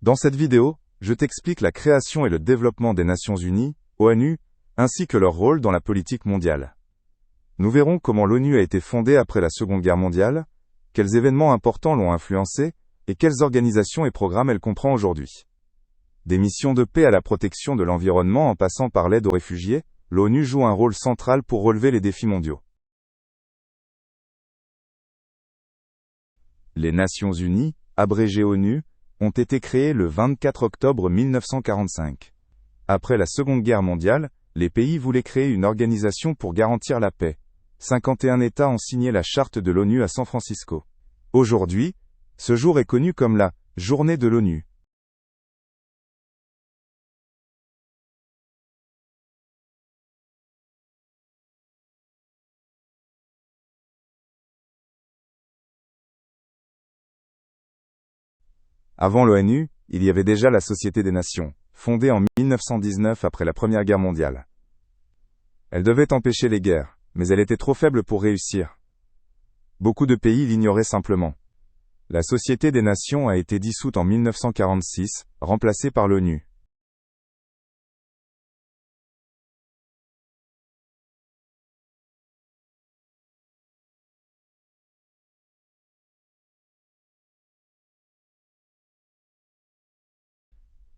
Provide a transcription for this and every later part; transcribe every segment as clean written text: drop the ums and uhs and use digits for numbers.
Dans cette vidéo, je t'explique la création et le développement des Nations Unies, ONU, ainsi que leur rôle dans la politique mondiale. Nous verrons comment l'ONU a été fondée après la Seconde Guerre mondiale, quels événements importants l'ont influencée, et quelles organisations et programmes elle comprend aujourd'hui. Des missions de paix à la protection de l'environnement en passant par l'aide aux réfugiés, l'ONU joue un rôle central pour relever les défis mondiaux. Les Nations Unies, abrégées ONU, ont été créées le 24 octobre 1945. Après la Seconde Guerre mondiale, les pays voulaient créer une organisation pour garantir la paix. 51 États ont signé la charte de l'ONU à San Francisco. Aujourd'hui, ce jour est connu comme la Journée de l'ONU. Avant l'ONU, il y avait déjà la Société des Nations, fondée en 1919 après la Première Guerre mondiale. Elle devait empêcher les guerres, mais elle était trop faible pour réussir. Beaucoup de pays l'ignoraient simplement. La Société des Nations a été dissoute en 1946, remplacée par l'ONU.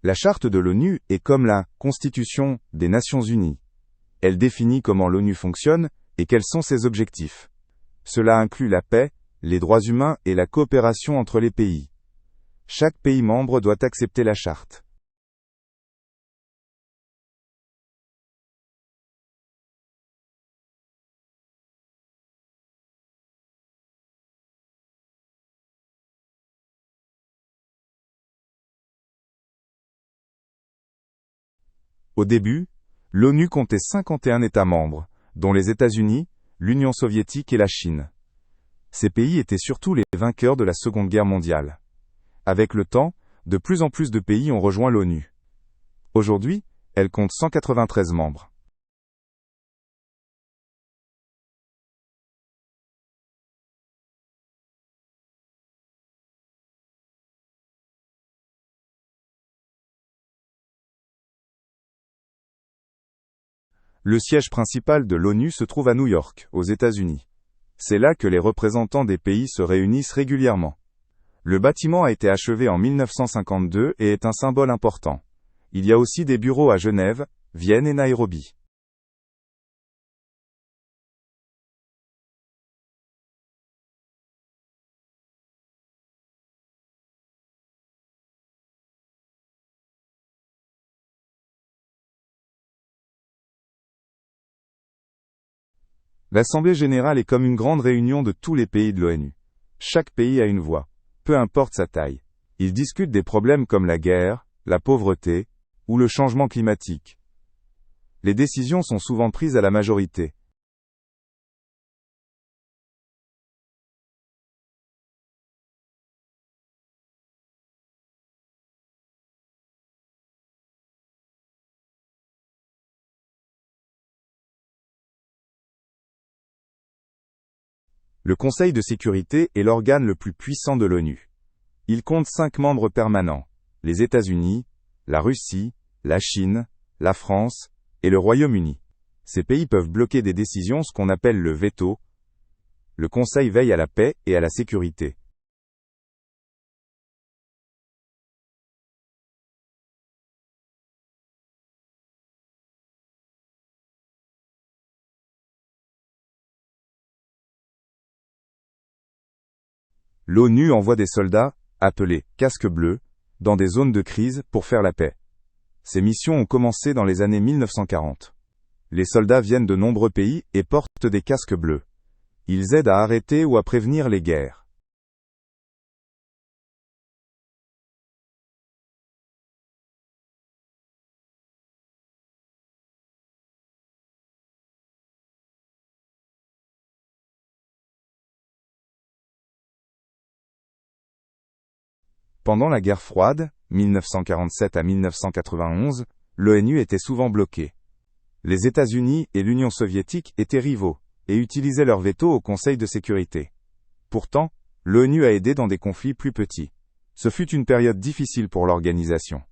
La charte de l'ONU est comme la Constitution des Nations Unies. Elle définit comment l'ONU fonctionne et quels sont ses objectifs. Cela inclut la paix, les droits humains et la coopération entre les pays. Chaque pays membre doit accepter la charte. Au début, l'ONU comptait 51 États membres, dont les États-Unis, l'Union soviétique et la Chine. Ces pays étaient surtout les vainqueurs de la Seconde Guerre mondiale. Avec le temps, de plus en plus de pays ont rejoint l'ONU. Aujourd'hui, elle compte 193 membres. Le siège principal de l'ONU se trouve à New York, aux États-Unis. C'est là que les représentants des pays se réunissent régulièrement. Le bâtiment a été achevé en 1952 et est un symbole important. Il y a aussi des bureaux à Genève, Vienne et Nairobi. L'Assemblée générale est comme une grande réunion de tous les pays de l'ONU. Chaque pays a une voix, peu importe sa taille. Ils discutent des problèmes comme la guerre, la pauvreté, ou le changement climatique. Les décisions sont souvent prises à la majorité. Le Conseil de sécurité est l'organe le plus puissant de l'ONU. Il compte 5 membres permanents, les États-Unis, la Russie, la Chine, la France et le Royaume-Uni. Ces pays peuvent bloquer des décisions, ce qu'on appelle le veto. Le Conseil veille à la paix et à la sécurité. L'ONU envoie des soldats, appelés casques bleus, dans des zones de crise pour faire la paix. Ces missions ont commencé dans les années 1940. Les soldats viennent de nombreux pays et portent des casques bleus. Ils aident à arrêter ou à prévenir les guerres. Pendant la guerre froide, 1947 à 1991, l'ONU était souvent bloquée. Les États-Unis et l'Union soviétique étaient rivaux, et utilisaient leur veto au Conseil de sécurité. Pourtant, l'ONU a aidé dans des conflits plus petits. Ce fut une période difficile pour l'organisation.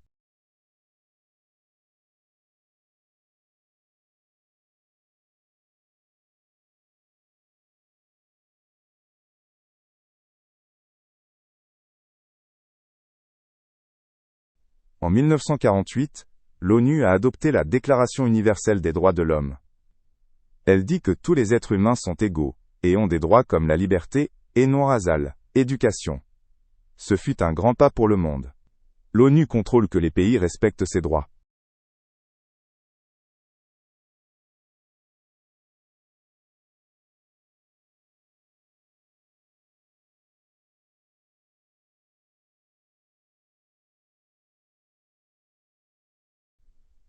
En 1948, l'ONU a adopté la Déclaration universelle des droits de l'homme. Elle dit que tous les êtres humains sont égaux, et ont des droits comme la liberté, et non-rasal, éducation. Ce fut un grand pas pour le monde. L'ONU contrôle que les pays respectent ces droits.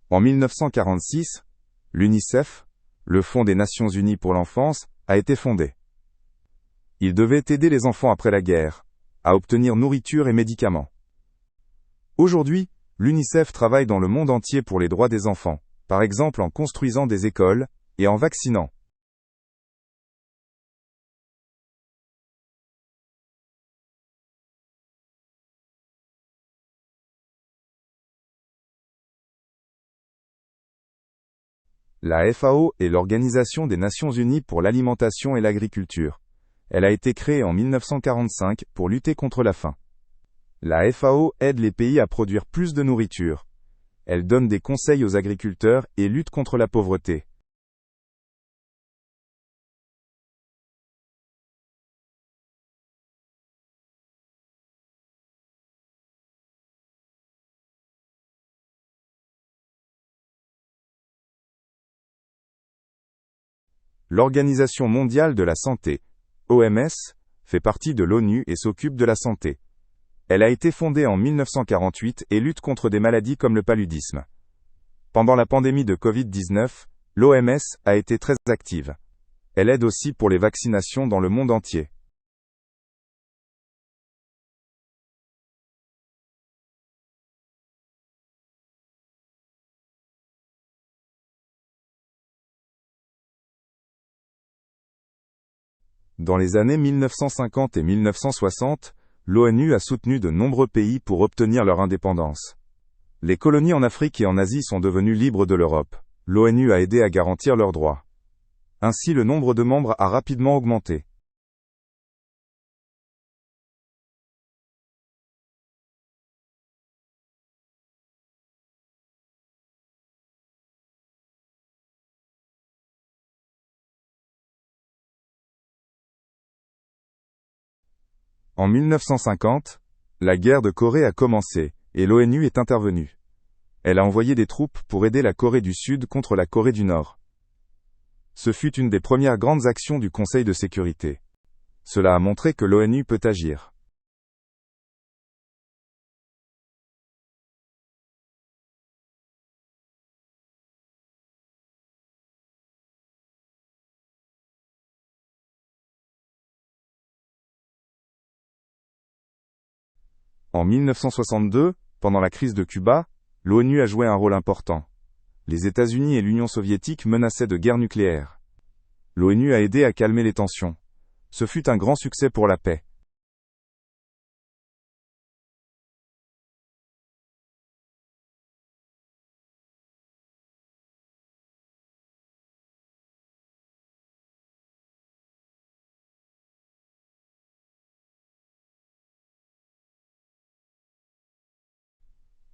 En 1946, l'UNICEF, le Fonds des Nations Unies pour l'enfance, a été fondé. Il devait aider les enfants après la guerre, à obtenir nourriture et médicaments. Aujourd'hui, l'UNICEF travaille dans le monde entier pour les droits des enfants, par exemple en construisant des écoles, et en vaccinant. La FAO est l'Organisation des Nations Unies pour l'alimentation et l'agriculture. Elle a été créée en 1945 pour lutter contre la faim. La FAO aide les pays à produire plus de nourriture. Elle donne des conseils aux agriculteurs et lutte contre la pauvreté. L'Organisation mondiale de la santé, OMS, fait partie de l'ONU et s'occupe de la santé. Elle a été fondée en 1948 et lutte contre des maladies comme le paludisme. Pendant la pandémie de Covid-19, l'OMS a été très active. Elle aide aussi pour les vaccinations dans le monde entier. Dans les années 1950 et 1960, l'ONU a soutenu de nombreux pays pour obtenir leur indépendance. Les colonies en Afrique et en Asie sont devenues libres de l'Europe. L'ONU a aidé à garantir leurs droits. Ainsi, le nombre de membres a rapidement augmenté. En 1950, la guerre de Corée a commencé, et l'ONU est intervenue. Elle a envoyé des troupes pour aider la Corée du Sud contre la Corée du Nord. Ce fut une des premières grandes actions du Conseil de sécurité. Cela a montré que l'ONU peut agir. En 1962, pendant la crise de Cuba, l'ONU a joué un rôle important. Les États-Unis et l'Union soviétique menaçaient de guerre nucléaire. L'ONU a aidé à calmer les tensions. Ce fut un grand succès pour la paix.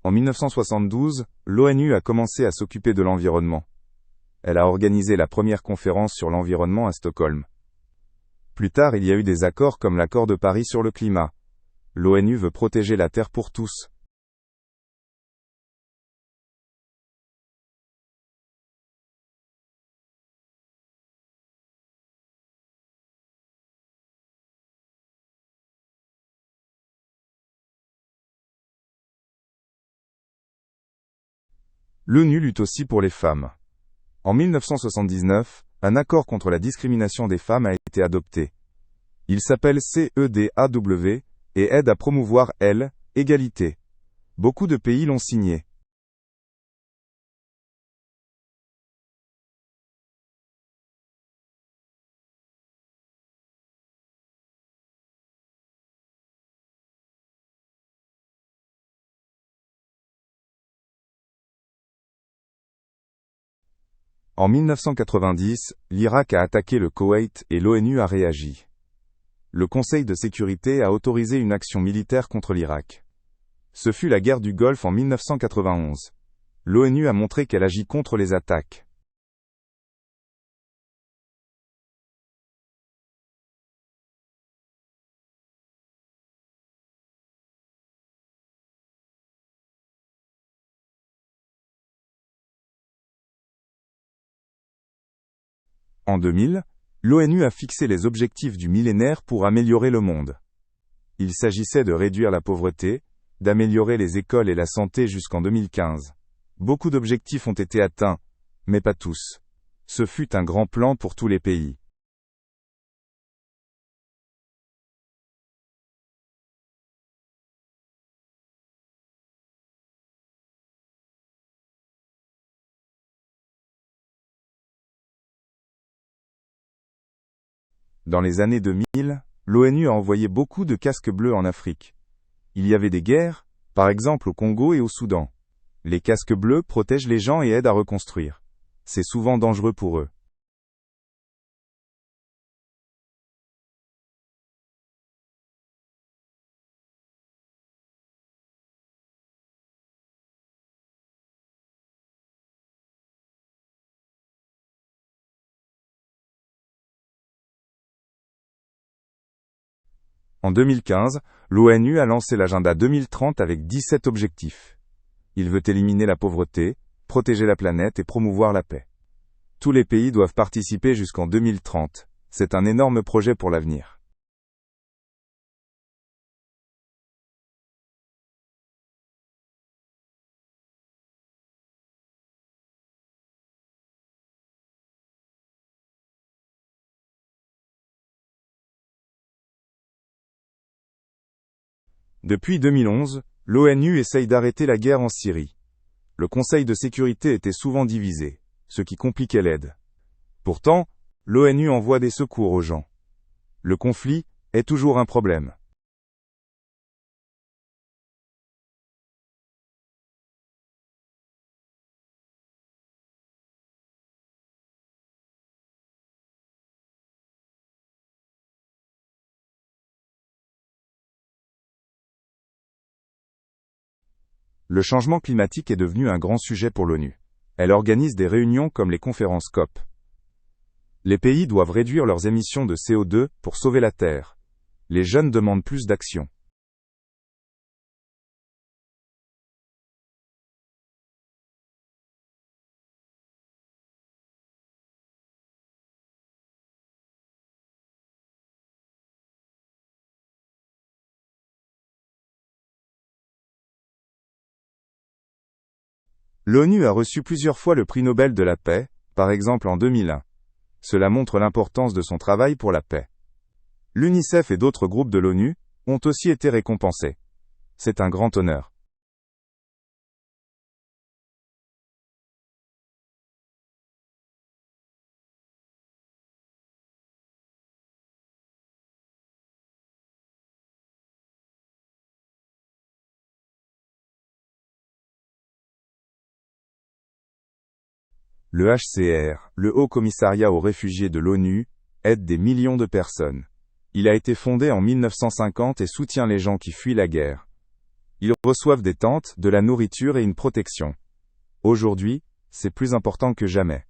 En 1972, l'ONU a commencé à s'occuper de l'environnement. Elle a organisé la première conférence sur l'environnement à Stockholm. Plus tard, il y a eu des accords comme l'accord de Paris sur le climat. L'ONU veut protéger la Terre pour tous. L'ONU lutte aussi pour les femmes. En 1979, un accord contre la discrimination des femmes a été adopté. Il s'appelle CEDAW et aide à promouvoir l'égalité. Beaucoup de pays l'ont signé. En 1990, l'Irak a attaqué le Koweït et l'ONU a réagi. Le Conseil de sécurité a autorisé une action militaire contre l'Irak. Ce fut la guerre du Golfe en 1991. L'ONU a montré qu'elle agit contre les attaques. En 2000, l'ONU a fixé les objectifs du millénaire pour améliorer le monde. Il s'agissait de réduire la pauvreté, d'améliorer les écoles et la santé jusqu'en 2015. Beaucoup d'objectifs ont été atteints, mais pas tous. Ce fut un grand plan pour tous les pays. Dans les années 2000, l'ONU a envoyé beaucoup de casques bleus en Afrique. Il y avait des guerres, par exemple au Congo et au Soudan. Les casques bleus protègent les gens et aident à reconstruire. C'est souvent dangereux pour eux. En 2015, l'ONU a lancé l'agenda 2030 avec 17 objectifs. Il veut éliminer la pauvreté, protéger la planète et promouvoir la paix. Tous les pays doivent participer jusqu'en 2030. C'est un énorme projet pour l'avenir. Depuis 2011, l'ONU essaye d'arrêter la guerre en Syrie. Le Conseil de sécurité était souvent divisé, ce qui compliquait l'aide. Pourtant, l'ONU envoie des secours aux gens. Le conflit est toujours un problème. Le changement climatique est devenu un grand sujet pour l'ONU. Elle organise des réunions comme les conférences COP. Les pays doivent réduire leurs émissions de CO2 pour sauver la Terre. Les jeunes demandent plus d'action. L'ONU a reçu plusieurs fois le prix Nobel de la paix, par exemple en 2001. Cela montre l'importance de son travail pour la paix. L'UNICEF et d'autres groupes de l'ONU ont aussi été récompensés. C'est un grand honneur. Le HCR, le Haut Commissariat aux réfugiés de l'ONU, aide des millions de personnes. Il a été fondé en 1950 et soutient les gens qui fuient la guerre. Ils reçoivent des tentes, de la nourriture et une protection. Aujourd'hui, c'est plus important que jamais.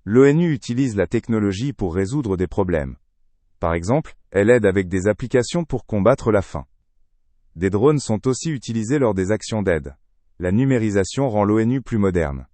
L'ONU utilise la technologie pour résoudre des problèmes. Par exemple, elle aide avec des applications pour combattre la faim. Des drones sont aussi utilisés lors des actions d'aide. La numérisation rend l'ONU plus moderne.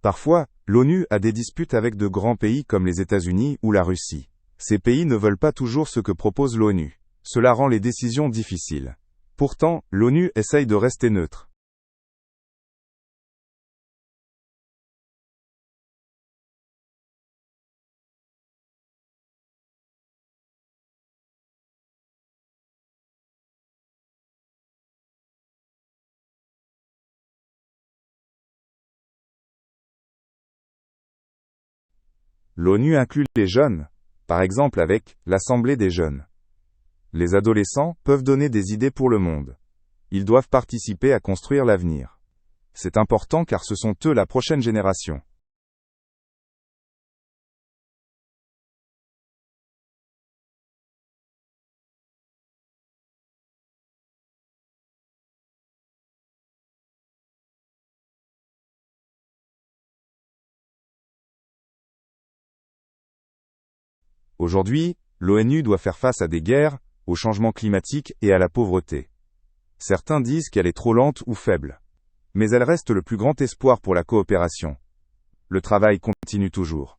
Parfois, l'ONU a des disputes avec de grands pays comme les États-Unis ou la Russie. Ces pays ne veulent pas toujours ce que propose l'ONU. Cela rend les décisions difficiles. Pourtant, l'ONU essaye de rester neutre. L'ONU inclut les jeunes, par exemple avec l'Assemblée des jeunes. Les adolescents peuvent donner des idées pour le monde. Ils doivent participer à construire l'avenir. C'est important car ce sont eux la prochaine génération. Aujourd'hui, l'ONU doit faire face à des guerres, au changement climatique et à la pauvreté. Certains disent qu'elle est trop lente ou faible. Mais elle reste le plus grand espoir pour la coopération. Le travail continue toujours.